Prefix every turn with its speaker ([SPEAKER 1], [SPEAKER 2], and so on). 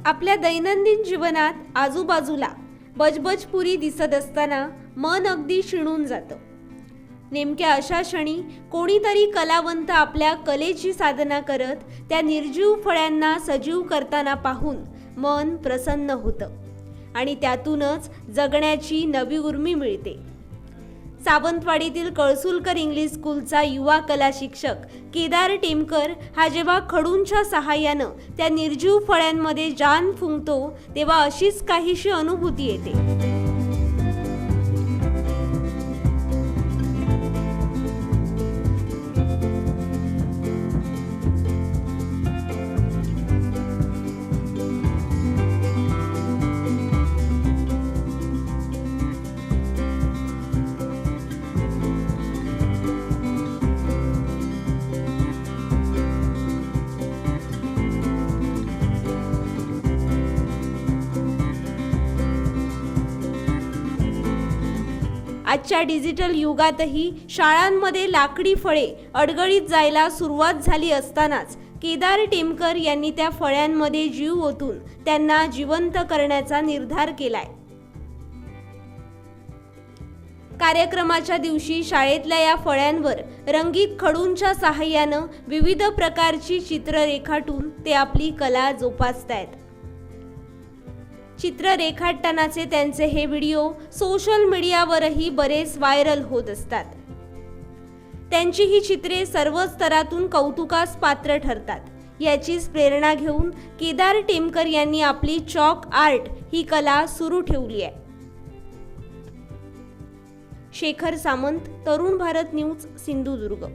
[SPEAKER 1] आपल्या दैनंदिन जीवनात आजूबाजूला बजबजपुरी दिसत असताना मन अगदी शिणून जातं। नेमक्या अशा क्षणी कोणीतरी कलावंत आपल्या कलेची साधना करत त्या निर्जीव फळ्यांना सजीव करताना पाहून मन प्रसन्न होतं आणि त्यातूनच जगण्याची नवी उर्मी मिळते। सावंतवाडीतील कळसुलकर इंग्लिश स्कूलचा युवा कला शिक्षक केदार टेमकर हा जेव्हा खडूंच्या सहाय्यानं त्या निर्जीव फळ्यांमध्ये जान फुंकतो तेव्हा अशीच काहीशी अनुभूती येते। आजच्या डिजिटल युगातही शाळांमध्ये लाकडी फळे अडगळीत जायला सुरुवात झाली असतानाच केदार टेमकर यांनी त्या फळ्यांमध्ये जीव ओतून त्यांना जिवंत करण्याचा निर्धार केलाय। कार्यक्रमाच्या दिवशी शाळेतल्या या फळ्यांवर रंगीत खडूंच्या सहाय्यानं विविध प्रकारची चित्र रेखाटून ते आपली कला जोपासतायत। चित्र रेखाटतानाचे त्यांचे हे व्हिडिओ सोशल मीडियावरही बरेच व्हायरल होत असतात। त्यांची ही चित्रे सर्व स्तरातून कौतुकास पात्र ठरतात। याचीच प्रेरणा घेऊन केदार टेमकर यांनी आपली चॉक आर्ट ही कला सुरू ठेवली आहे। शेखर सामंत, तरुण भारत न्यूज, सिंधुदुर्ग।